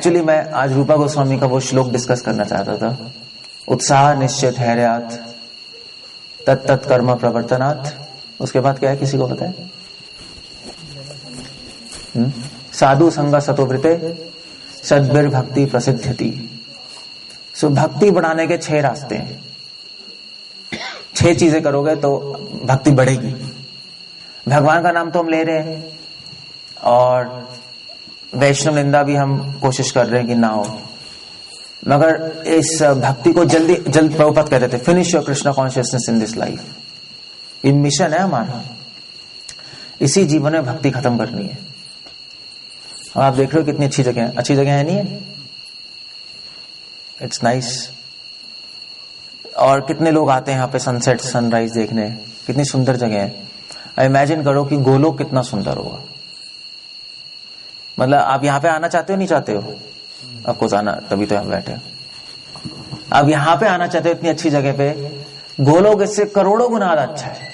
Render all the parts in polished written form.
Actually मैं आज रूपा गोस्वामी का वो श्लोक डिस्कस करना चाहता था, उत्साह निश्चय धैर्यात् तत्त कर्म प्रवर्तनात्। उसके बाद क्या है, किसी को पता है? साधु संग सतोवृते सद्भिर भक्ति प्रसिद्ध्यति। सो भक्ति बढ़ाने के 6 रास्ते हैं। 6 चीजें करोगे तो भक्ति बढ़ेगी। भगवान का नाम तो हम ले रहे हैं और वैष्णव निंदा भी हम कोशिश कर रहे हैं कि ना हो, मगर इस भक्ति को जल्द प्रभुपाद कहते थे, finish your Krishna consciousness in this life. ये मिशन है हमारा, इसी जीवन में भक्ति खत्म करनी है। और आप देख रहे हो कितनी अच्छी जगह है, अच्छी जगह है नहीं है? It's nice. और कितने लोग आते हैं यहाँ पे सनसेट सनराइज देखने, कितनी सुंदर जगह है। इमेजिन करो कि गोलोक कितना सुंदर होगा। मतलब आप यहाँ पे आना चाहते हो नहीं चाहते हो? आपको आना, तभी तो यहाँ बैठे हो। अब यहाँ पे आना चाहते हो इतनी अच्छी जगह पे, गोलोक इससे करोड़ों गुना अच्छा है।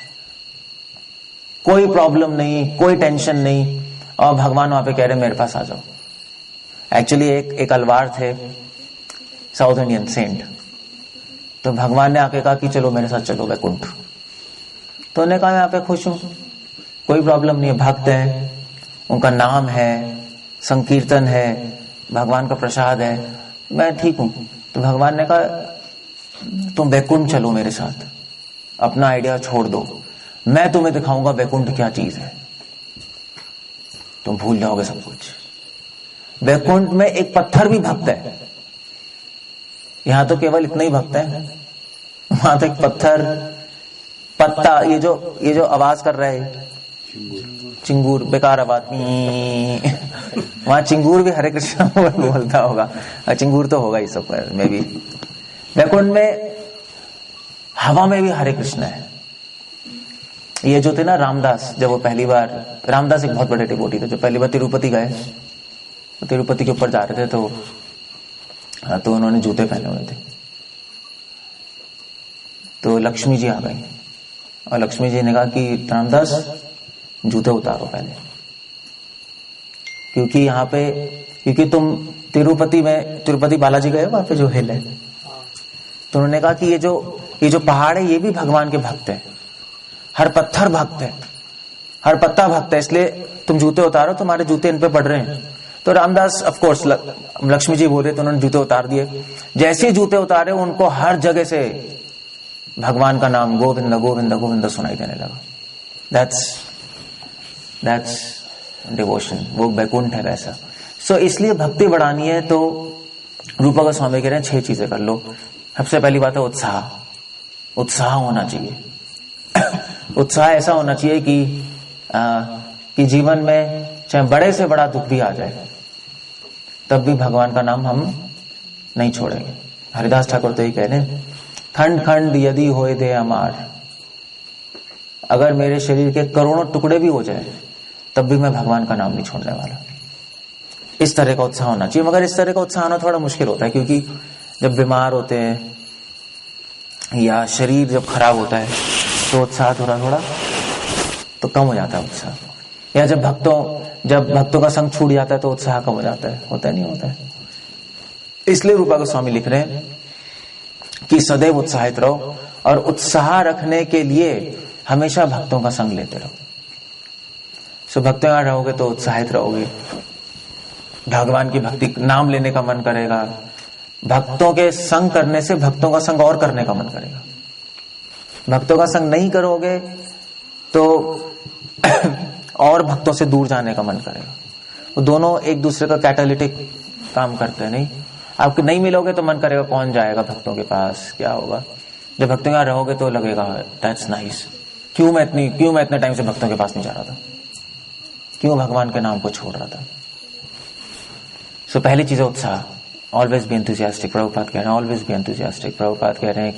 कोई प्रॉब्लम नहीं, कोई टेंशन नहीं, और भगवान वहां पे कह रहे मेरे पास आ जाओ। एक्चुअली एक अलवार थे, साउथ इंडियन सेंट, तो भगवान ने आके कहा कि चलो मेरे साथ चलो वैकुंठ। तो उन्होंने कहा मैं यहाँ पे खुश हूं, कोई प्रॉब्लम नहीं है, भक्त है, उनका नाम है, संकीर्तन है, भगवान का प्रसाद है, मैं ठीक हूं। तो भगवान ने कहा तुम वैकुंठ चलो मेरे साथ, अपना आइडिया छोड़ दो, मैं तुम्हें दिखाऊंगा वैकुंठ क्या चीज है, तुम भूल जाओगे सब कुछ। वैकुंठ में एक पत्थर भी भक्त है, यहां तो केवल इतना ही भक्त है, वहां तो एक पत्थर, पत्ता, ये जो आवाज कर रहा है चिंगूर, बेकार आवाज, वहां चिंगूर भी हरे कृष्ण बोलता होगा, चिंगूर तो होगा ही सब में भी। वैकुंठ में हवा में भी हरे कृष्ण है। ये जो थे ना रामदास, जब वो पहली बार, रामदास एक बहुत बड़े डिवोटी थे, जो पहली बार तिरुपति गए, तो तिरुपति के ऊपर जा रहे थे, तो उन्होंने जूते पहने हुए थे। तो लक्ष्मी जी आ गई और लक्ष्मी जी ने कहा कि रामदास जूते उतारो पहले, क्योंकि यहाँ पे, क्योंकि तुम तिरुपति बालाजी गए वहां पे जो हिल है, तो उन्होंने कहा कि ये जो पहाड़ है ये भी भगवान के भक्त है, हर पत्थर भक्त है, हर पत्ता भक्त है, इसलिए तुम जूते उतारो, तुम्हारे जूते इन पे पड़ रहे हैं। तो रामदास ऑफ कोर्स, लक्ष्मी जी बोल रहे, तो उन्होंने जूते उतार दिए। जैसे ही जूते उतारे उनको हर जगह से भगवान का नाम गोविंद गोविंद गोविंद सुनाई देने लगा। दैट्स डिवोशन, वो वैकुंठ है वैसा। सो इसलिए भक्ति बढ़ानी है तो रूपा गोस्वामी कह रहे हैं 6 चीजें कर लो। सबसे पहली बात है उत्साह होना चाहिए। उत्साह ऐसा होना चाहिए कि जीवन में चाहे बड़े से बड़ा दुख भी आ जाए तब भी भगवान का नाम हम नहीं छोड़ेंगे। हरिदास ठाकुर तो ये कह रहे हैं, खंड खंड यदि होए दे अमार, अगर मेरे शरीर के करोड़ों टुकड़े भी हो जाए तब भी मैं भगवान का नाम नहीं छोड़ने वाला। इस तरह का उत्साह होना चाहिए। मगर इस तरह का उत्साह होना थोड़ा मुश्किल होता है, क्योंकि जब बीमार होते हैं या शरीर जब खराब होता है तो उत्साह थोड़ा तो कम हो जाता है उत्साह, या जब भक्तों का संग छूट जाता है तो उत्साह कम हो जाता है, होता है नहीं होता है। इसलिए रूपा गोस्वामी लिख रहे हैं कि सदैव उत्साहित रहो, और उत्साह रखने के लिए हमेशा भक्तों का संग लेते रहो। सो भक्तों यहाँ रहोगे तो उत्साहित रहोगे, भगवान की भक्ति, नाम लेने का मन करेगा, भक्तों के संग करने से भक्तों का संग और करने का मन करेगा। भक्तों का संग नहीं करोगे तो और भक्तों से दूर जाने का मन करेगा। वो दोनों एक दूसरे का कैटालिटिक काम करते हैं। नहीं, आपको नहीं मिलोगे तो मन करेगा कौन जाएगा भक्तों के पास, क्या होगा। जब भक्तों के यहाँ रहोगे तो लगेगा दैट्स नाइस, क्यों मैं इतने टाइम से भक्तों के पास नहीं जा रहा था, क्यों भगवान के नाम को छोड़ रहा था। सो पहली चीज है उत्साह, ऑलवेज बी एंथुसियास्टिक। प्रभुपाद कह रहे हैं ऑलवेज बी एंथुसियास्टिक। प्रभुपाद कह रहे हैं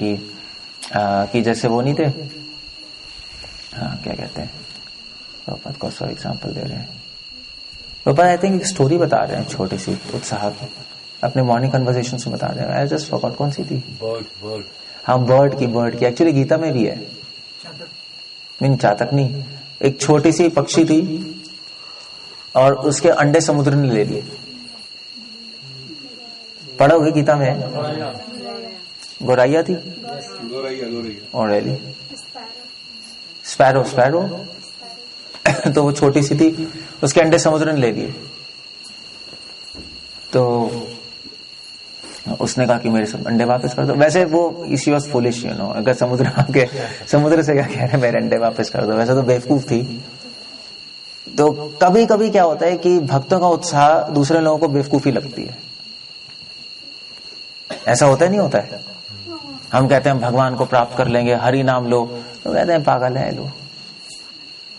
कि जैसे वो नहीं थे, क्या कहते हैं, प्रभुपाद को सौ एग्जाम्पल दे रहे हैं। प्रभुपाद आई थिंक एक स्टोरी बता रहे हैं छोटी सी उत्साह की, अपने मॉर्निंग कन्वर्सेशन में बता रहे हैं। आई जस्ट फॉरगॉट कौन सी थी। बर्ड की एक्चुअली गीता में भी है, नहीं चातक नहीं, एक छोटी सी पक्षी थी और उसके अंडे समुद्र ने ले लिए। पढ़ोगे गीता में? गौरैया थी, ओरेली, स्पैरो, स्पैरो तो वो छोटी सी थी, उसके अंडे समुद्र ने ले लिए। तो उसने कहा कि मेरे सब अंडे वापस कर दो। वैसे वो she was foolish, you know, अगर समुद्र आके समुद्र से क्या कह रहे हैं मेरे अंडे वापस कर दो, वैसे तो बेवकूफ थी। तो कभी कभी क्या होता है कि भक्तों का उत्साह दूसरे लोगों को बेवकूफी लगती है। ऐसा होता है, नहीं होता है? हम कहते हैं भगवान को प्राप्त कर लेंगे, हरि नाम लो, तो कहते हैं पागल है लो,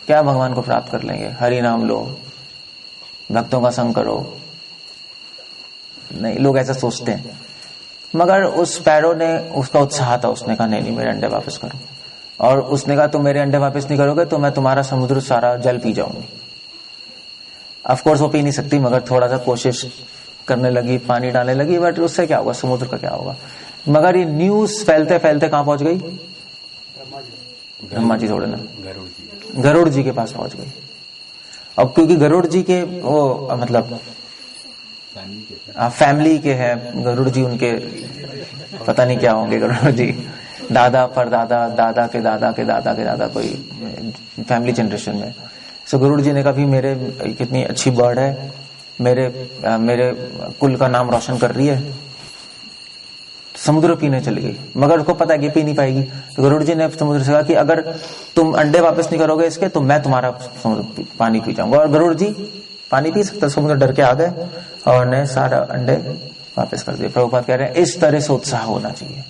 क्या भगवान को प्राप्त कर लेंगे, हरि नाम लो, भक्तों का संग करो। नहीं, लोग ऐसा सोचते हैं। मगर उस पैरो ने, उसका उत्साह था, उसने कहा नहीं मेरे अंडे वापस करो। और उसने कहा तुम मेरे अंडे वापस नहीं करोगे तो मैं तुम्हारा समुद्र सारा जल पी जाऊंगी। ऑफ कोर्स वो पी नहीं सकती, मगर थोड़ा सा कोशिश करने लगी, पानी डालने लगी, बट उससे क्या होगा, समुद्र का क्या होगा। मगर ये न्यूज फैलते फैलते कहां पहुंच गई? ब्रह्मा जी थोड़े ना, गरुड़ जी के पास पहुंच गई। अब क्योंकि गरुड़ जी के वो मतलब फैमिली के हैं, गरुड़ जी उनके पता नहीं क्या होंगे, गरुड़ जी दादा परदादा, दादा के दादा के दादा के दादा, कोई फैमिली जनरेशन में। सो गरुड़ जी ने कहा भी मेरे कितनी अच्छी बर्ड है, मेरे कुल का नाम रोशन कर रही है, समुद्र पीने चली गई। मगर उसको पता है कि पी नहीं पाएगी, तो गरुड़ जी ने समुद्र से कहा कि अगर तुम अंडे वापस नहीं करोगे इसके तो मैं तुम्हारा समुद्र पानी पी जाऊंगा। और गरुड़ जी पानी पी सकता, समुद्र डर के आ गए और ने सारा अंडे वापस कर दिए। प्रभुपाद कह रहे हैं इस तरह से उत्साह होना चाहिए।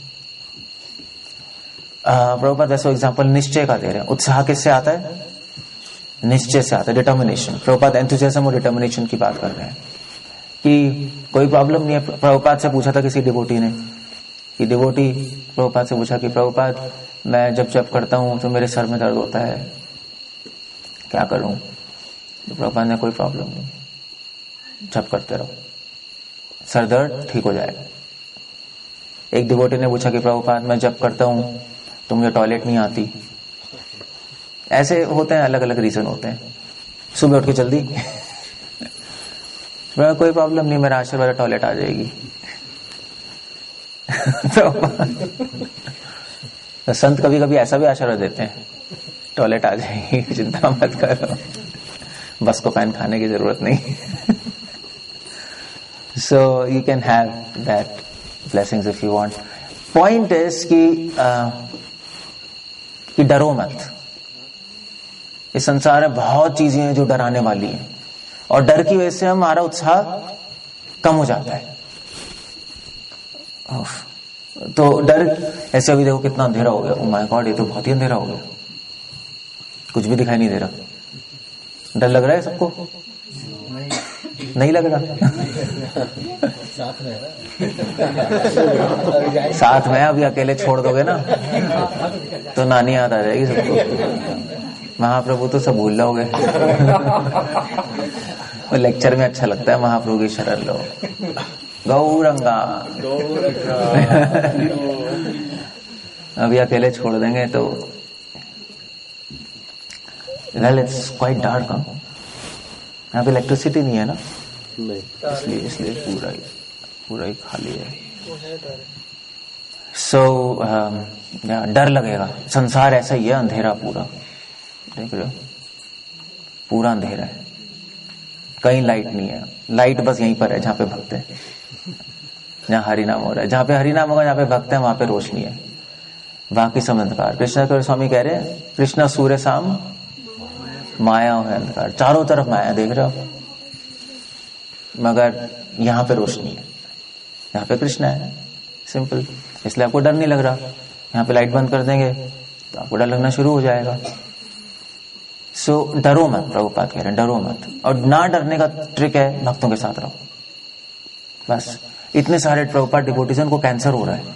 प्रभुपाद वैसे एग्जाम्पल निश्चय का दे रहे हैं। उत्साह किससे आता है? निश्चय से आता है, डिटर्मिनेशन। प्रभुपाद एंथुसियाज्म और डिटर्मिनेशन की बात कर रहे हैं कि कोई प्रॉब्लम नहीं है। प्रभुपाद से पूछा था किसी डिवोटी ने, कि डिवोटी प्रभुपाद से पूछा कि प्रभुपाद मैं जब जब करता हूं तो मेरे सर में दर्द होता है, क्या करूं? तो प्रभुपाद ने कोई प्रॉब्लम नहीं, जप करते रहो, सर दर्द ठीक हो जाएगा। एक डिवोटी ने पूछा कि प्रभुपाद मैं जप करता हूं तो मुझे टॉयलेट नहीं आती। ऐसे होते हैं, अलग अलग रीजन होते हैं। सुबह उठ के जल्दी कोई प्रॉब्लम नहीं, मेरा आशीर्वाद टॉयलेट आ जाएगी। तो संत कभी कभी ऐसा भी आशीर्वाद देते हैं, टॉयलेट आ जाएगी, चिंता मत करो, बस को पैन खाने की जरूरत नहीं। So you can have that blessings if you want. Point is कि डरो मत। इस संसार में बहुत चीजें हैं जो डराने वाली हैं, और डर की वजह से हमारा उत्साह कम हो जाता है। तो डर, ऐसे अभी देखो कितना अंधेरा हो गया, ओह माय गॉड, ये तो बहुत ही अंधेरा हो गया, कुछ भी दिखाई नहीं दे रहा। डर लग रहा है सबको? नहीं लग रहा? साथ में अभी अकेले छोड़ दोगे ना तो नानी याद आ जाएगी सबको। महाप्रभु तो सब भूल जाओगे। और लेक्चर में अच्छा लगता है महाप्रभु की शरण लो, गौरंगा। अभी अकेले छोड़ देंगे तो वेल इट्स क्वाइट डार्क। यहाँ पे इलेक्ट्रिसिटी नहीं है ना, इसलिए पूरा ही खाली है। सो डर लगेगा। संसार ऐसा ही है, अंधेरा पूरा, देख रहे हो, पूरा अंधेरा है, कहीं लाइट नहीं है। लाइट बस यहीं पर है जहां पे भक्त है, जहां हरिनाम हो रहा है। जहां पे हरिनाम होगा, जहां पे भक्त है, वहां पे रोशनी है, बाकी सब अंधकार। कृष्ण स्वामी कह रहे हैं कृष्ण सूर्य शाम माया है अंधकार, चारों तरफ माया, देख रहे हो, मगर यहां पे रोशनी है, यहाँ पे कृष्ण है, सिंपल। इसलिए आपको डर नहीं लग रहा। यहाँ पे लाइट बंद कर देंगे तो आपको डर लगना शुरू हो जाएगा। सो डरो मत, प्रभुपाद कह रहे हैं डरो मत। और ना डरने का ट्रिक है भक्तों के साथ रहो, बस। इतने सारे प्रभुपाद डिवोटीजन को कैंसर हो रहा है,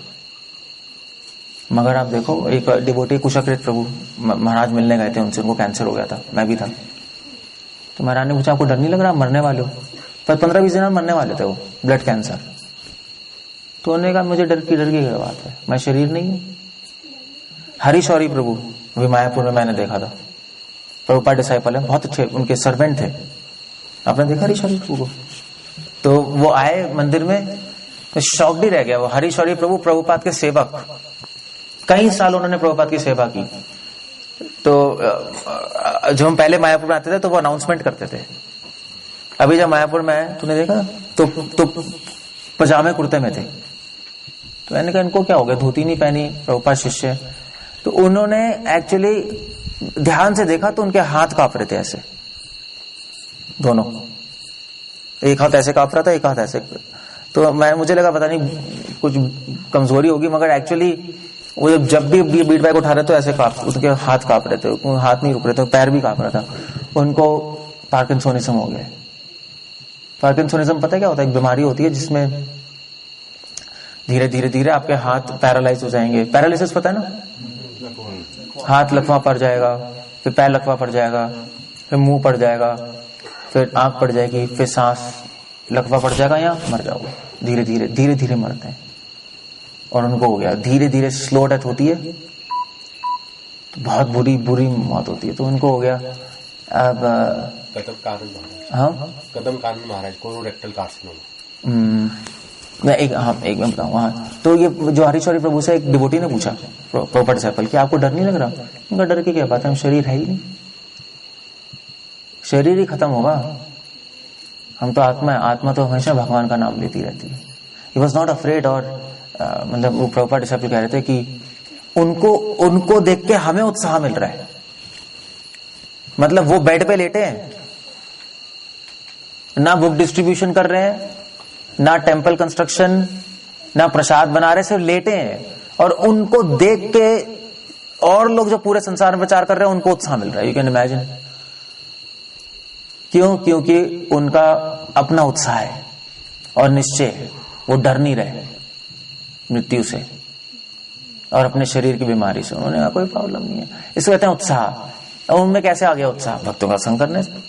मगर आप देखो, एक डिवोटी कुशाकृत प्रभु महाराज मिलने गए थे उनसे, उनको कैंसर हो गया था, मैं भी था। तो महाराज ने पूछा आपको डर नहीं लग रहा, मरने वाले हो? पर 15-20 दिन मरने वाले थे वो, ब्लड कैंसर। तो उन्होंने कहा मुझे डर की क्या बात है, मैं शरीर नहीं हूं। हरीशौरी प्रभु अभी मायापुर में मैंने देखा था, प्रभुपाद डिसाइपल है, बहुत अच्छे, उनके सर्वेंट थे। आपने देखा हरीशौरी प्रभु को? तो वो आए मंदिर में तो शॉक्ड ही रह गया वो। हरीश्वरी प्रभु प्रभुपाद के सेवक, कई साल उन्होंने प्रभुपाद की सेवा की। तो जब हम पहले मायापुर में आते थे तो वो अनाउंसमेंट करते थे। अभी जब मायापुर में आए तूने देखा तो पजामे कुर्ते में थे। तो मैंने कहा इनको क्या हो गया, धोती नहीं पहनी, प्रभुपाद शिष्य। तो उन्होंने एक्चुअली ध्यान से देखा तो उनके हाथ कांप रहे थे ऐसे, दोनों, एक हाथ ऐसे कांप रहा था, एक हाथ ऐसे। तो मुझे लगा पता नहीं कुछ कमजोरी होगी, मगर एक्चुअली वो जब भी बीट बैग उठा रहे थे ऐसे उनके हाथ कांप रहे थे, हाथ नहीं रुक रहे थे, पैर भी कांप रहा था। उनको पार्किंसोनिज्म हो गया। पार्किंसोनिज्म पता है क्या होता है? एक बीमारी होती है जिसमें धीरे धीरे धीरे आपके हाथ पैरालाइज हो जाएंगे। पैरालिसिस पता है ना? हाथ लकवा पड़ जाएगा, फिर पैर लकवा पड़ जाएगा, फिर मुंह पड़ जाएगा, फिर आंख पड़ जाएगी, फिर सांस लकवा पड़ जाएगा या मर जाओगे। धीरे धीरे धीरे धीरे मरते हैं। और उनको हो गया, धीरे धीरे स्लो डेथ होती है तो बहुत बुरी बुरी मौत होती है। तो उनको हो गया अब कदम कानन महाराज कोलोरेक्टल कार्सिनोमा। मैं एक मैं बताऊं। हाँ, तो ये जो हरीश्वरी प्रभु से एक डिवोटी ने पूछा प्रॉपर डिसाइपल कि आपको डर नहीं लग रहा? उनका डर की क्या बात है, हम शरीर है ही नहीं, शरीर ही खत्म होगा, हम तो आत्मा है, आत्मा तो हमेशा भगवान का नाम लेती रहती है। He was not afraid. और मतलब वो प्रॉपर डिसाइपल कह रहे थे कि उनको देख के हमें उत्साह मिल रहा है। मतलब वो बेड पे लेटे हैं, ना बुक डिस्ट्रीब्यूशन कर रहे हैं, ना टेम्पल कंस्ट्रक्शन, ना प्रसाद बना रहे, सिर्फ लेटे हैं। और उनको देख के और लोग जो पूरे संसार में प्रचार कर रहे हैं उनको उत्साह मिल रहा है। You can imagine. क्यों? क्योंकि उनका अपना उत्साह है और निश्चय है, वो डर नहीं रहे मृत्यु से और अपने शरीर की बीमारी से। उन्होंने कहा कोई प्रॉब्लम नहीं है। इसको कहते हैं उत्साह। और उनमें कैसे आ गया उत्साह? भक्तों का संग करने से।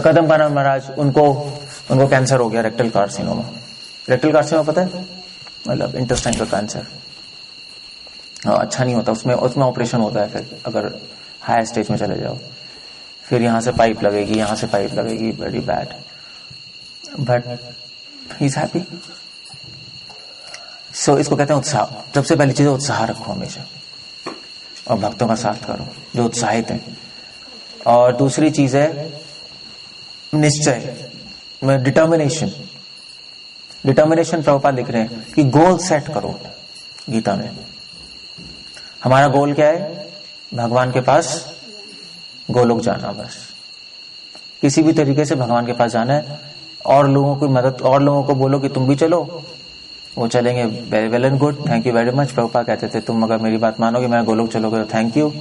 कदम कानन महाराज, उनको कैंसर हो गया, रेक्टल कार्सिनोमा। रेक्टल कार्सिनोमा पता है? मतलब इंटेस्टाइन का कैंसर। अच्छा नहीं होता, उसमें ऑपरेशन होता है। फिर अगर हाई स्टेज में चले जाओ, फिर यहां से पाइप लगेगी, यहां से पाइप लगेगी, very bad. But he is happy. So इसको कहते हैं उत्साह। सबसे पहली चीज है उत्साह रखो हमेशा और भक्तों का साथ करो जो उत्साहित है। और दूसरी चीज है निश्चय, डिटर्मिनेशन। डिटर्मिनेशन प्रभुपाद लिख रहे हैं कि गोल सेट करो। गीता में हमारा गोल क्या है? भगवान के पास गोलोक जाना, बस किसी भी तरीके से भगवान के पास जाना है। और लोगों की मदद, और लोगों को बोलो कि तुम भी चलो, वो चलेंगे, well and good, thank you very much. Prabhupada कहते थे तुम अगर मेरी बात मानोगे, मैं गोलोक चलोगे तो थैंक यू,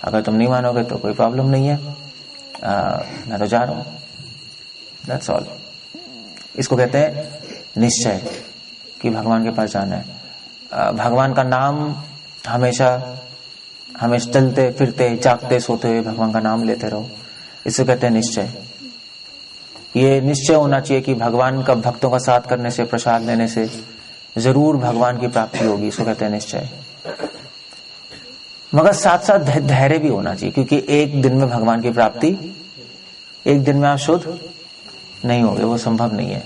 अगर तुम नहीं मानोगे तो कोई प्रॉब्लम नहीं है, मैं तो जा रहा हूं, दैट्स ऑल। इसको कहते हैं निश्चय कि भगवान के पास जाना है। भगवान का नाम हमेशा चलते फिरते जागते सोते हुए भगवान का नाम लेते रहो, इसे कहते हैं निश्चय। ये निश्चय होना चाहिए कि भगवान का भक्तों का साथ करने से, प्रसाद लेने से जरूर भगवान की प्राप्ति होगी, इसको कहते हैं निश्चय। मगर साथ साथ धैर्य भी होना चाहिए, क्योंकि एक दिन में भगवान की प्राप्ति, एक दिन में आप शुद्ध नहीं होगे, वो संभव नहीं है।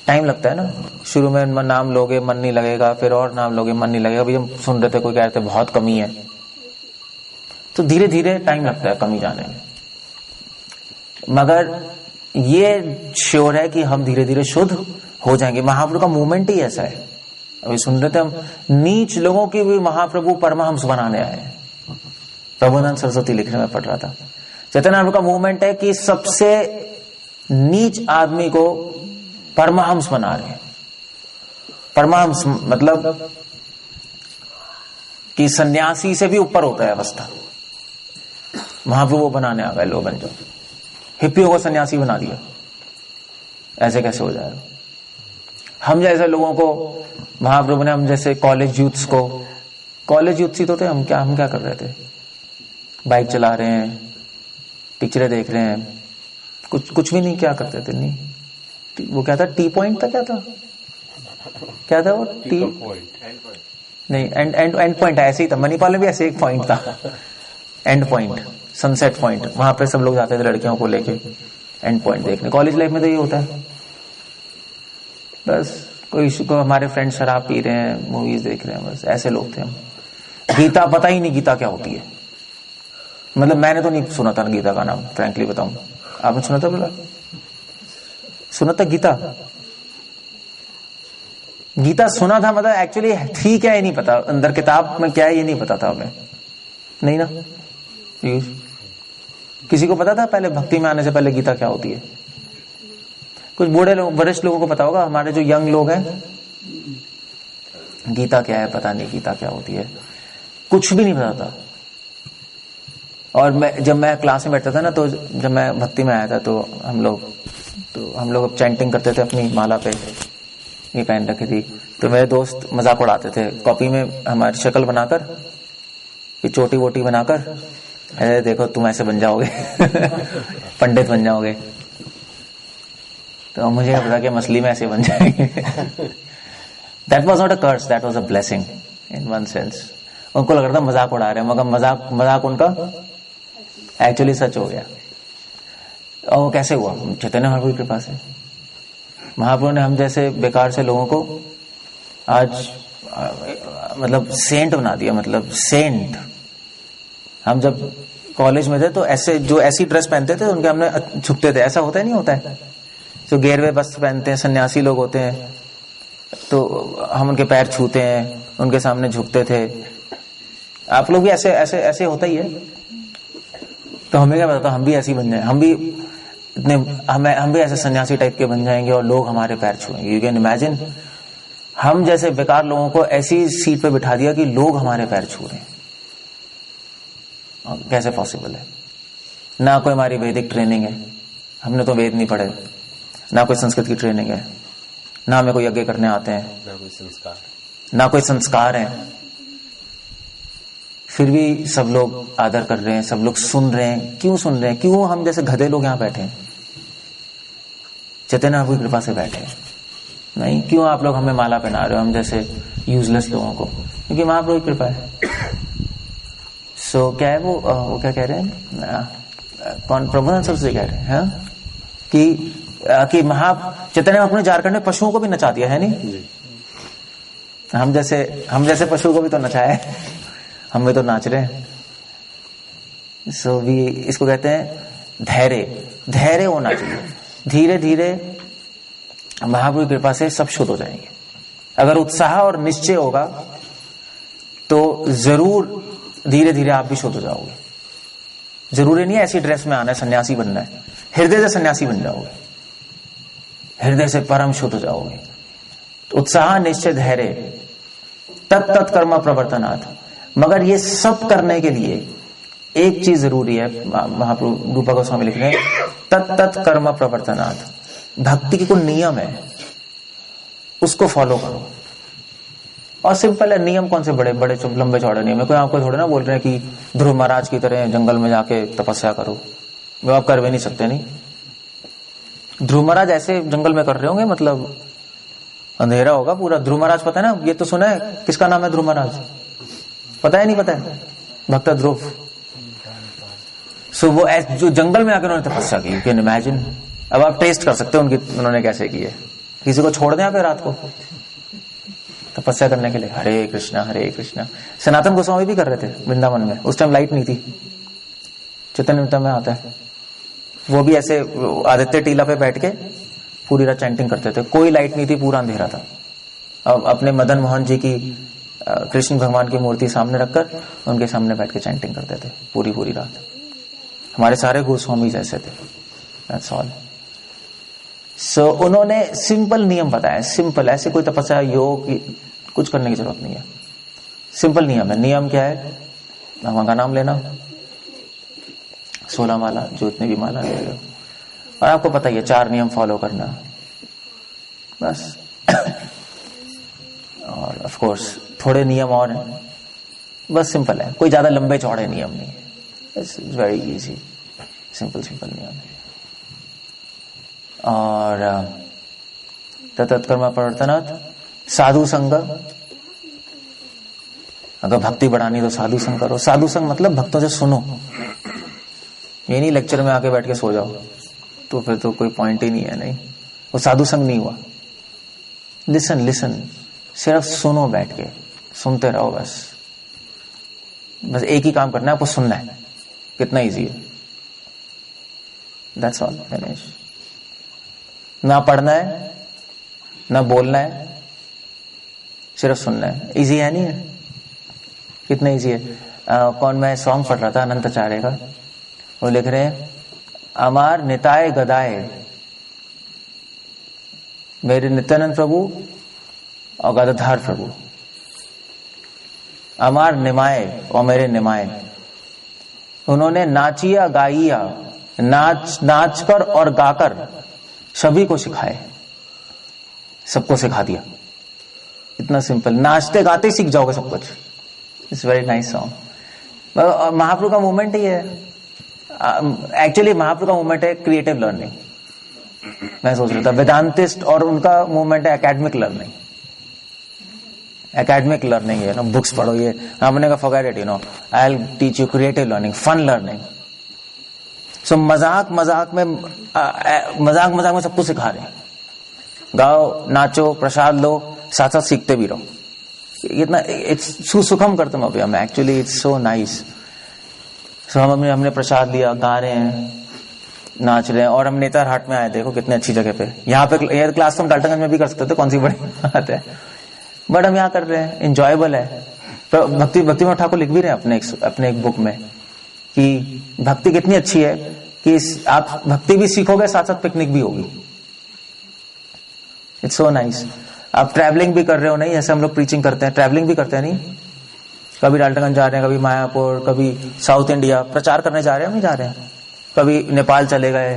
टाइम लगता है ना। शुरू में नाम लोगे मन नहीं लगेगा, फिर और नाम लोगे मन नहीं लगेगा। अभी हम सुन रहे थे, कोई कह रहे थे बहुत कमी है, तो धीरे धीरे टाइम लगता है कमी जाने में। मगर ये श्योर है कि हम धीरे धीरे शुद्ध हो जाएंगे। महाप्रभु का मूवमेंट ही ऐसा है। अभी सुन रहे थे हम, नीच लोगों की भी महाप्रभु परमहंस बनाने आए हैं। प्रभुनंद सरस्वती लिखने में पढ़ रहा था। चैतन्य महाप्रभु का मूवमेंट है कि सबसे नीच आदमी को परमहंस बना रहे हैं। परमहंस मतलब कि सन्यासी से भी ऊपर होता है अवस्था। महाप्रभु बनाने आ गए, लो बन जाओ। हिप्पियों को सन्यासी बना दिया, ऐसे कैसे हो जाएगा? हम जैसे लोगों को महाप्रभु ने, हम जैसे कॉलेज यूथ्स को, कॉलेज यूथ्स ही तो थे हम क्या कर रहे थे? बाइक चला रहे हैं, पिक्चरें देख रहे हैं, कुछ भी नहीं, क्या करते थे? नहीं, वो क्या था, टी पॉइंट था, क्या था वो टी नहीं, एंड पॉइंट ऐसे ही था। मणिपाल में भी ऐसे एक पॉइंट था, एंड पॉइंट, सनसेट पॉइंट। वहां पे सब लोग जाते थे लड़कियों को लेके एंड पॉइंट देखने। कॉलेज लाइफ में तो ये होता है। बस कोई हमारे फ्रेंड शराब पी रहे हैं, मूवीज देख रहे हैं, बस ऐसे लोग थे हम। गीता पता ही नहीं गीता क्या होती है, मतलब मैंने तो नहीं सुना था गीता का नाम, फ्रैंकली बताऊं। आपने सुना था? बोला सुना था गीता? गीता सुना था, मतलब एक्चुअली थी क्या ये नहीं पता, अंदर किताब में क्या है ये नहीं पता था हमें, नहीं ना? किसी को पता था पहले भक्ति में आने से पहले गीता क्या होती है? कुछ बूढ़े लोग, वरिष्ठ लोगों को पता होगा। हमारे जो यंग लोग हैं, गीता क्या है पता नहीं, गीता क्या होती है कुछ भी नहीं पता था। और जब मैं क्लास में बैठता था ना, तो जब मैं भक्ति में आया था तो हम लोग अब चैंटिंग करते थे अपनी माला पे, ये पहन रखी थी। तो मेरे दोस्त मजाक उड़ाते थे, कॉपी में हमारी शक्ल बनाकर, फिर चोटी वोटी बनाकर, अरे देखो तुम ऐसे बन जाओगे पंडित बन जाओगे। तो मुझे पता कि मछली में ऐसे बन जाएंगे। That was not a curse, that was a blessing in one sense. उनको लग रहा था मजाक उड़ा रहे हैं, मगर मजाक उनका एक्चुअली सच हो गया। और वो कैसे हुआ? चैतन्य महाप्रभु की कृपा से। महाप्रभु ने हम जैसे बेकार से लोगों को आज मतलब सेंट बना दिया, मतलब सेंट। हम जब कॉलेज में थे तो ऐसी ड्रेस पहनते थे, उनके हमने झुकते थे। ऐसा होता है नहीं होता है? जो गेरवे वस्त्र पहनते हैं, सन्यासी लोग होते हैं, तो हम उनके पैर छूते हैं, उनके सामने झुकते थे। आप लोग भी ऐसे होता ही है। तो हमें क्या पता था हम भी ऐसे बन जाए, हम भी ऐसे सन्यासी टाइप के बन जाएंगे और लोग हमारे पैर छुएंगे। यू कैन इमेजिन, हम जैसे बेकार लोगों को ऐसी सीट पे बिठा दिया कि लोग हमारे पैर छू रहे हैं। कैसे पॉसिबल है? ना कोई हमारी वैदिक ट्रेनिंग है, हमने तो वेद नहीं पढ़े, ना कोई संस्कृत की ट्रेनिंग है, ना हमें कोई यज्ञ करने आते हैं, ना कोई संस्कार है। फिर भी सब लोग आदर कर रहे हैं, सब लोग सुन रहे हैं। क्यों सुन रहे हैं? क्यों हम जैसे गधे लोग यहाँ बैठे हैं, चैतन्य महाप्रभु की कृपा से बैठे हैं? नहीं, क्यों आप लोग हमें माला पहना रहे हो हम जैसे यूजलेस लोगों को? क्योंकि महाप्रभु की कृपा है। सो क्या है वो क्या कह रहे हैं, कौन प्रभुनाथ सबसे कह रहे हैं कि चैतन्य महाप्रभु ने झारखंड में पशुओं को भी नचा दिया है नहीं? हम जैसे पशुओं को भी तो नचाया है, हम भी तो नाच रहे हैं। सो भी इसको कहते हैं धैर्य होना चाहिए। धीरे धीरे महाप्रभु की कृपा से सब शुद्ध हो जाएंगे। अगर उत्साह और निश्चय होगा तो जरूर धीरे धीरे आप भी शुद्ध हो जाओगे। जरूरी नहीं है ऐसी ड्रेस में आना है, सन्यासी बनना है। हृदय से सन्यासी बन जाओगे, हृदय से परम शुद्ध हो जाओगे। उत्साह निश्चय धैर्य तत् कर्म प्रवर्तनात्। मगर ये सब करने के लिए एक चीज जरूरी है, महाप्रभु रूपा गोस्वामी लिख रहे हैं, तत् कर्म प्रवर्तनात्। भक्ति की कोई नियम है, उसको फॉलो करो। और सिंपल है नियम। कौन से बड़े बड़े लंबे चौड़े नियम है? कोई आपको थोड़े ना बोल रहे हैं कि ध्रुव महाराज की तरह जंगल में जाके तपस्या करो, वो आप कर भी नहीं सकते। नहीं, ध्रुव महाराज ऐसे जंगल में कर रहे होंगे, मतलब अंधेरा होगा पूरा। ध्रुव महाराज पता है ना, ये तो सुना है, किसका नाम है ध्रुव महाराज? पता है नहीं पता है? भक्त ध्रुव। सो वो जो जंगल में आकर उन्होंने तपस्या की, यू कैन इमेजिन। अब आप टेस्ट कर सकते हो उन्होंने कैसे की है। किसी को छोड़ दें आप रात को तपस्या करने के लिए, हरे कृष्णा। सनातन गोस्वामी भी कर रहे थे वृंदावन में, उस टाइम लाइट नहीं थी। चैतन्य में आता है, वो भी ऐसे आदित्य टीला पे बैठ के पूरी रात चैंटिंग करते थे। कोई लाइट नहीं थी, पूरा अंधेरा था। अब अपने मदन मोहन जी की कृष्ण भगवान की मूर्ति सामने रखकर उनके सामने बैठ के चैंटिंग करते थे पूरी रात। हमारे सारे गोस्वामी जैसे थे। That's all. सो उन्होंने सिंपल नियम बताया, सिंपल। ऐसे कोई तपस्या योग कुछ करने की जरूरत नहीं है, सिंपल नियम है। नियम क्या है? भगवान का नाम लेना, 16 माला, जो इतने भी माला ले रहे हो, और आपको पता ही है 4 नियम फॉलो करना, बस। और ऑफ कोर्स थोड़े नियम और हैं, बस सिंपल है, कोई ज्यादा लंबे चौड़े नियम नहीं है। इट्स वेरी इजी, सिंपल नियम है। और तत्कर्म प्रवर्तनात् साधु संग। अगर भक्ति बढ़ानी तो साधु संग करो। साधु संग मतलब भक्तों से सुनो, ये नहीं लेक्चर में आके बैठ के सो जाओ, तो फिर तो कोई पॉइंट ही नहीं है। नहीं, वो साधु संग नहीं हुआ। लिसन लिसन, सिर्फ सुनो, बैठ के सुनते रहो बस एक ही काम करना है आपको, सुनना है। कितना इजी है, दैट्स ऑल। गणेश, ना पढ़ना है ना बोलना है, सिर्फ सुनना है। इजी है नहीं है? कितना इजी है। कौन, मैं सॉन्ग पढ़ रहा था अनंताचार्य का, वो लिख रहे हैं, अमार निताय गदाय, मेरे नित्यानंद प्रभु और गदाधर प्रभु, अमार निमाय और मेरे निमाय, उन्होंने नाचिया गाइया, नाच कर और गाकर सभी को सिखाए, सबको सिखा दिया। इतना सिंपल, नाचते गाते सीख जाओगे सब कुछ। It's very nice song. महाप्रभु का मूवमेंट ही है एक्चुअली, महाप्रभु का मूवमेंट है क्रिएटिव लर्निंग। मैं सोच रहा था वेदांतिस्ट और उनका मूवमेंट है एकेडमिक लर्निंग। एकेडमिक लर्निंग है ना, बुक्स पढ़ो, ये हमने का forget it, you know, I will teach you creative learning, fun learning. So मजाक मजाक में सब कुछ सिखा रहे हैं। गाओ, नाचो, प्रसाद लो, साथ साथ सीखते भी रहो। इतना सुखम करते हैं अभी हम, एक्चुअली इट्स सो नाइस। सो हमने प्रसाद लिया, गा रहे हैं, नाच रहे हैं, और हम नेतरहाट में आए, देखो कितने अच्छी जगह पे। यहाँ पे एयर क्लास तो हम डाल्टनगंज में भी कर सकते थे, कौन सी बड़ी बात है, बट हम यहाँ कर रहे हैं, इंजॉयबल है। तो भक्ति विनोद ठाकुर लिख भी रहे हैं अपने एक बुक में कि भक्ति कितनी अच्छी है कि आप भक्ति भी सीखोगे, साथ साथ पिकनिक भी होगी। It's so nice. आप ट्रैवलिंग भी कर रहे हो, नहीं जैसे हम लोग प्रीचिंग करते हैं, ट्रैवलिंग भी करते हैं, नहीं कभी डाल्टनगंज जा रहे हैं, कभी मायापुर, कभी साउथ इंडिया प्रचार करने जा रहे हैं, हम नहीं जा रहे हैं, कभी नेपाल चले गए,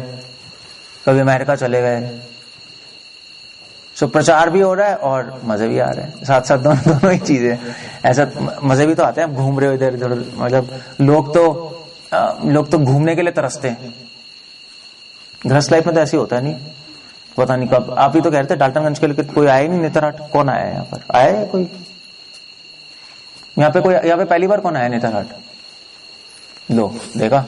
कभी अमेरिका चले गए। सो प्रचार भी हो रहा है और मजे भी आ रहे हैं, साथ साथ दोनों ही चीजें। ऐसा मजे भी तो आते हैं, आप घूम रहे हो इधर उधर, मतलब लोग तो घूमने के लिए तरसते हैं। गृहस्थ लाइफ में तो ऐसे ही होता है, नहीं पता नहीं कब। आप ही तो कह रहे थे डाल्टनगंज के लिए कोई आया ही नहीं, नेतरहाट कौन आया है यहाँ पर? आया है कोई यहाँ पे पहली बार कौन आया नेतरहाट? लो देखा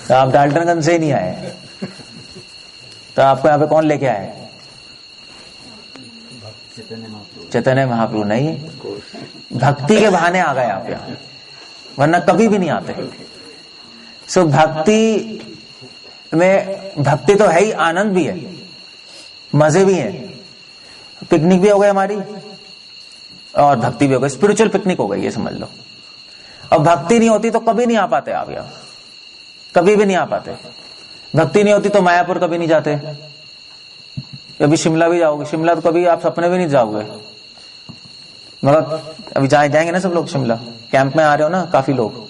तो आप डाल्टनगंज से ही नहीं आए, तो आपको यहाँ पे कौन लेके आया? चैतन्य महाप्रभु। नहीं, भक्ति के बहाने आ गए आप यहाँ, वरना कभी भी नहीं आते। सो भक्ति में, भक्ति तो है ही, आनंद भी है, मजे भी है, पिकनिक भी हो गई हमारी और भक्ति भी हो गई, स्पिरिचुअल पिकनिक हो गई, ये समझ लो। अब भक्ति नहीं होती तो कभी नहीं आ पाते आप यहाँ, कभी भी नहीं आ पाते। भक्ति नहीं होती तो मायापुर कभी नहीं जाते, अभी शिमला भी जाओगे, शिमला तो कभी आप सपने भी नहीं जाओगे, मगर अभी जाएंगे ना सब लोग शिमला, कैंप में आ रहे हो ना काफी लोग,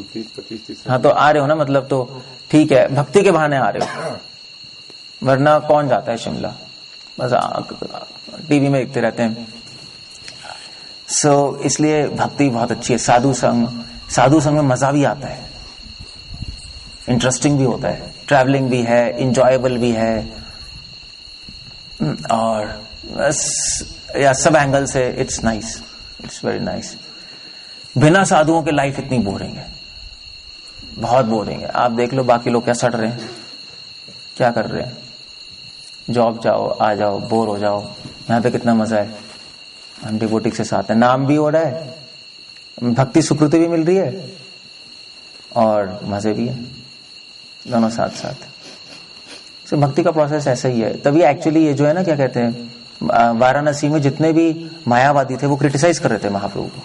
30-25। हाँ तो आ रहे हो ना, मतलब तो ठीक है, भक्ति के बहाने आ रहे हो, वरना कौन जाता है शिमला, बस टीवी में देखते रहते हैं। सो इसलिए भक्ति बहुत अच्छी है। साधु संग में मजा भी आता है, इंटरेस्टिंग भी होता है, ट्रैवलिंग भी है, इंजॉयबल भी है, और या सब एंगल से it's nice, it's very nice. बिना साधुओं के लाइफ इतनी बोरिंग है, बहुत बोरिंग है। आप देख लो बाकी लोग क्या सड़ रहे हैं, क्या कर रहे हैं, जॉब जाओ, आ जाओ, बोर हो जाओ। यहाँ पे कितना मजा है, हम डिवोटिक से साथ हैं, नाम भी हो रहा है, भक्ति सुकृति भी मिल रही है और मजे भी है, दोनों साथ साथ। तो भक्ति का प्रोसेस ऐसा ही है। तभी एक्चुअली ये जो है ना, क्या कहते हैं, वाराणसी में जितने भी मायावादी थे वो क्रिटिसाइज कर रहे थे महाप्रभु को,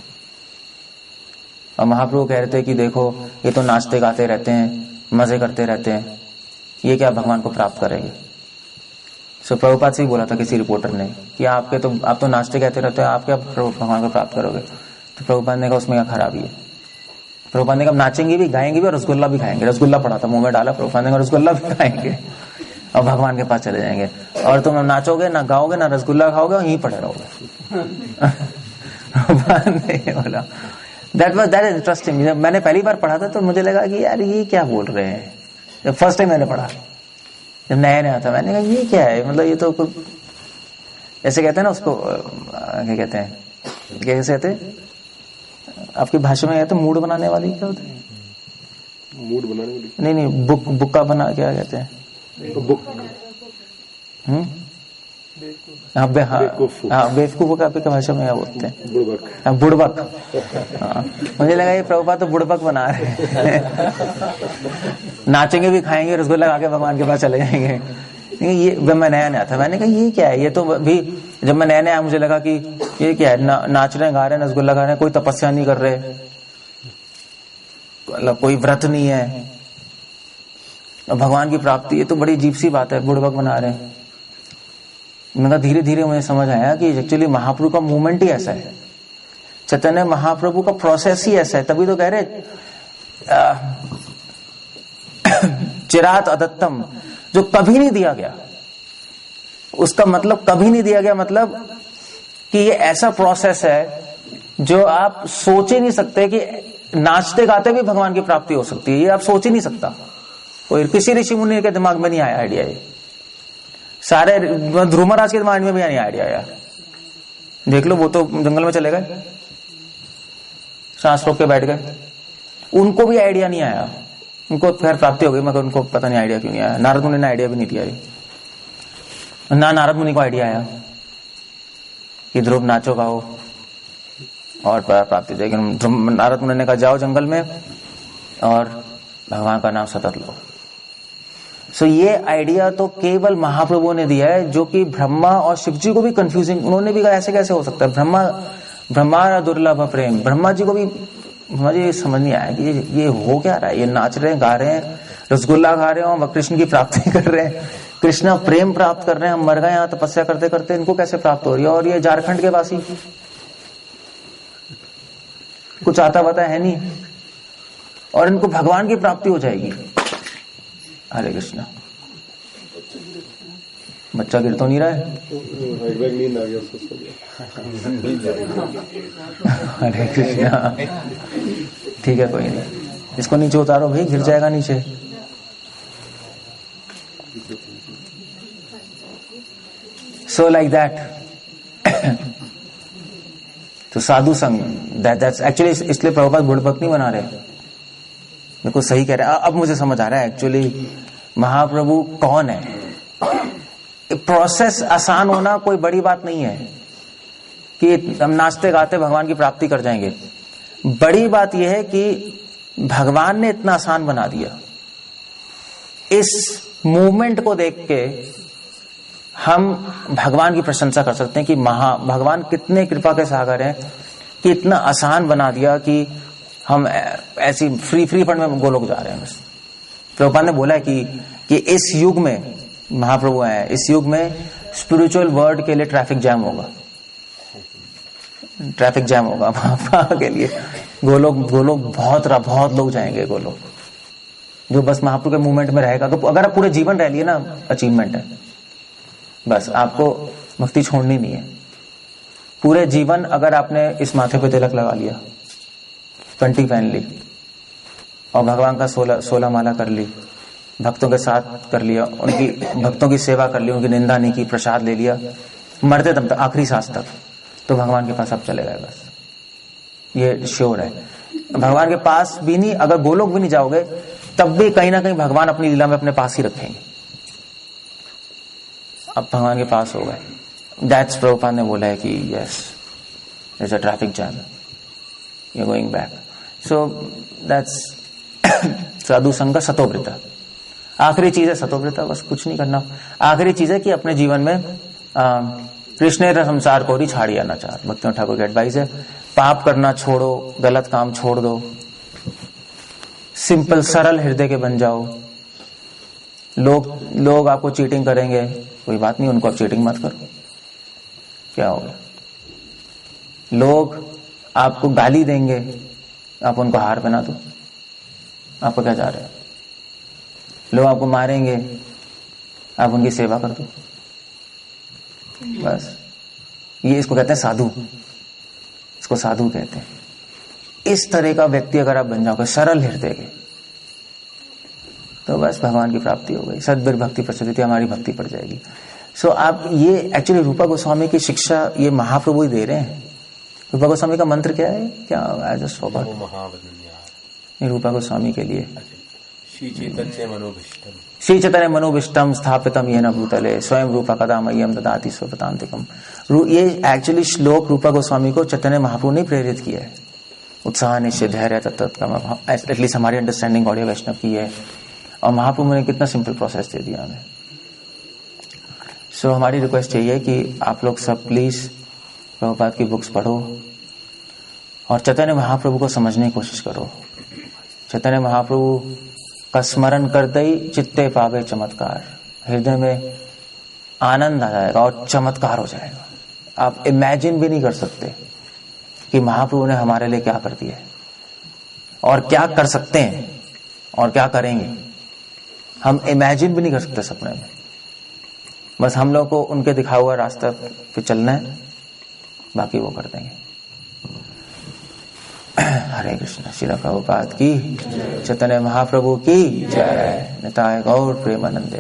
और महाप्रभु कह रहे थे कि देखो ये तो नाचते गाते रहते हैं, मजे करते रहते हैं, ये क्या भगवान को प्राप्त करेंगे। सो प्रभुपाद से ही बोला था किसी रिपोर्टर ने कि आप तो नाचते गाते रहते हैं, आप क्या भगवान को प्राप्त करोगे। तो प्रभुपाद ने कहा उसमें क्या खराबी है। प्रभुपाद ने कहा नाचेंगे भी, गाएंगे भी और रसगुल्ला भी खाएंगे। रसगुल्ला पड़ा था, मुंह में डाला, प्रभुपाद ने कहा रसगुल्ला भी खाएंगे और भगवान के पास चले जाएंगे। और तुम नाचोगे ना, गाओगे ना, रसगुल्ला खाओगे और यहीं पड़े रहोगे। प्रभुपाद ने बोला दैट इज इंटरेस्टिंग। जब मैंने पहली बार पढ़ा था तो मुझे लगा कि यार ये क्या बोल रहे हैं, जब फर्स्ट टाइम मैंने पढ़ा, जब नया था, मैंने कहा ये क्या है, मतलब ये तो ऐसे कहते हैं ना उसको, क्या कहते हैं, कैसे कहते हैं आपकी भाषा में, कहते हैं मूड बनाने वाली, क्या होता है मूड बनाने वाली, नहीं बुक का बना, क्या कहते हैं, बुक बेवकूफ का भाषा में क्या बोलते हैं? बुड़बक। मुझे लगा ये प्रभुपाद तो बुड़बक बना रहे हैं। नाचेंगे भी, खाएंगे, रसगुल्ला खा के भगवान के पास चले जाएंगे। ये जब मैं नया था, मैंने कहा ये क्या है? ये तो भी जब मैं नया मुझे लगा कि ये क्या है, नाच रहे हैं, गा रहे हैं, रसगुल्ला खा रहे हैं, कोई तपस्या नहीं कर रहे, मतलब कोई व्रत नहीं है, भगवान की प्राप्ति, ये तो बड़ी अजीब सी बात है, बुड़बक बना रहे हैं। मैं कहा धीरे धीरे मुझे समझ आया कि एक्चुअली महाप्रभु का मूवमेंट ही ऐसा है, चैतन्य महाप्रभु का प्रोसेस ही ऐसा है। तभी तो कह रहे चिरात अदत्तम, जो कभी नहीं दिया गया, उसका मतलब कभी नहीं दिया गया, मतलब कि ये ऐसा प्रोसेस है जो आप सोच ही नहीं सकते कि नाचते गाते भी भगवान की प्राप्ति हो सकती है। ये आप सोच ही नहीं सकता, कोई किसी ऋषि मुनि के दिमाग में नहीं आया आइडिया। ये सारे ध्रुव महाराज के दिमाग में भी नहीं आइडिया यार। देख लो, वो तो जंगल में चले गए, सांस रोक के बैठ गए, उनको भी आइडिया नहीं आया। उनको खैर प्राप्ति हो गई, मगर उनको पता नहीं आइडिया क्यों नहीं आया। नारद मुनि ने आइडिया भी नहीं दिया, ना नारद मुनि को आइडिया आया कि ध्रुव नाचो गाओ और प्राप्ति देगी। नारद मुनि ने कहा जाओ जंगल में और भगवान का नाम सतत लो। सो ये आइडिया तो केवल महाप्रभु ने दिया है, जो कि ब्रह्मा और शिव जी को भी कंफ्यूजिंग, उन्होंने भी कहा ऐसे कैसे हो सकता है, ब्रह्मा दुर्लभ प्रेम। ब्रह्मा जी को भी मुझे समझ नहीं आया कि ये हो क्या रहा है। ये नाच रहे हैं, गा रहे हैं, रसगुल्ला खा रहे हो, कृष्ण की प्राप्ति कर रहे हैं, कृष्ण प्रेम प्राप्त कर रहे हैं, हम मर गए यहाँ तपस्या करते करते, इनको कैसे प्राप्त हो रही है? और ये झारखंड के वासी, कुछ आता पता है नहीं, और इनको भगवान की प्राप्ति हो जाएगी। हरे कृष्णा। बच्चा गिर तो नहीं रहा है? नींद आ गया उसको। हरे कृष्णा। ठीक है, कोई नहीं, इसको नीचे उतारो भाई, गिर जाएगा नीचे। So like that. तो साधु संग, दैट्स एक्चुअली, इसलिए प्रभुपाद बुड़बक नहीं बना रहे, बिल्कुल सही कह रहे हैं। अब मुझे समझ आ रहा है एक्चुअली महाप्रभु कौन है। प्रोसेस आसान होना कोई बड़ी बात नहीं है कि हम नाचते गाते भगवान की प्राप्ति कर जाएंगे। बड़ी बात यह है कि भगवान ने इतना आसान बना दिया। इस मूवमेंट को देख के हम भगवान की प्रशंसा कर सकते हैं कि भगवान कितने कृपा के सागर हैं कि इतना आसान बना दिया कि हम ऐसी फ्री फंड में गोलोक जा रहे हैं। बस प्रभुपाद ने बोला है कि इस युग में महाप्रभु हैं, इस युग में स्पिरिचुअल वर्ल्ड के लिए ट्रैफिक जैम होगा महाप्रभु के लिए। गोलोक बहुत लोग जाएंगे गोलोक, जो बस महाप्रभु के मूवमेंट में रहेगा। तो अगर आप पूरे जीवन रह लिए ना, अचीवमेंट है। बस आपको भक्ति छोड़नी नहीं है। पूरे जीवन अगर आपने इस माथे पे तिलक लगा लिया, कंठी पहन ली और भगवान का 16 माला कर ली, भक्तों के साथ कर लिया, उनकी भक्तों की सेवा कर ली, उनकी निंदा नहीं की, प्रसाद ले लिया, मरते दम तक, आखिरी सांस तक, तो भगवान के पास आप चले गए। बस ये श्योर है। भगवान के पास भी नहीं, अगर गोलोक भी नहीं जाओगे तब भी कहीं ना कहीं भगवान अपनी लीला में अपने पास ही रखेंगे। अब भगवान के पास हो गए। दैट्स प्रभुपाद ने बोला है कि yes, there is a traffic jam, you are going back. So that's साधु संग सतोव्रता। आखिरी चीज है सतोव्रता, बस कुछ नहीं करना। आखिरी चीज है कि अपने जीवन में कृष्ण संसार को ही छाड़िया ना चार। भक्ति ठाकुर की एडवाइस है, पाप करना छोड़ो, गलत काम छोड़ दो, सिंपल सरल हृदय के बन जाओ। लोग आपको चीटिंग करेंगे, कोई बात नहीं, उनको आप चीटिंग मत करो, क्या होगा। लोग आपको गाली देंगे, आप उनको हार पहना दो, आपको क्या जा रहा है। लोग आपको मारेंगे, आप उनकी सेवा कर दो। बस ये इसको कहते हैं साधु, इसको साधु कहते हैं। इस तरह का व्यक्ति अगर आप बन जाओगे, सरल हृदय के, तो बस भगवान की प्राप्ति हो गई। सद्भिर भक्ति प्रचलित, हमारी भक्ति पड़ जाएगी। सो आप ये एक्चुअली रूपा गोस्वामी की शिक्षा ये महाप्रभु ही दे रहे हैं। रूपा गोस्वामी का मंत्र क्या है? क्या एज अ स्वभाव रूपा गोस्वामी के लिए श्री चैतन्य मनोविष्टम स्थापितम येन भूतले स्वयं रूपा कदा मह्यम ददाति स्वपदांतिकम। ये एक्चुअली श्लोक रूपा गोस्वामी को चैतन्य महाप्रभु ने प्रेरित किया है। उत्साह निश्चय धैर्य तत्तम, एटलीस्ट हमारी अंडरस्टैंडिंग गौड़ीय वैष्णव की है। और महाप्रभु ने कितना सिंपल प्रोसेस दे दिया हमें। सो हमारी रिक्वेस्ट यही है कि आप लोग सब प्लीज प्रभुपाद की बुक्स पढ़ो और चैतन्य महाप्रभु को समझने की कोशिश करो। चैतन्य महाप्रभु का स्मरण करते ही चित्ते पावे चमत्कार, हृदय में आनंद आ जाएगा और चमत्कार हो जाएगा। आप इमेजिन भी नहीं कर सकते कि महाप्रभु ने हमारे लिए क्या कर दिया है और क्या कर सकते हैं और क्या करेंगे। हम इमेजिन भी नहीं कर सकते सपने में। बस हम लोग को उनके दिखा हुआ रास्ता पे चलना है, बाकी वो कर देंगे। हरे कृष्ण। श्रील प्रभुपाद की, चैतन्य महाप्रभु की जय। निताय गौर प्रेमानंदे।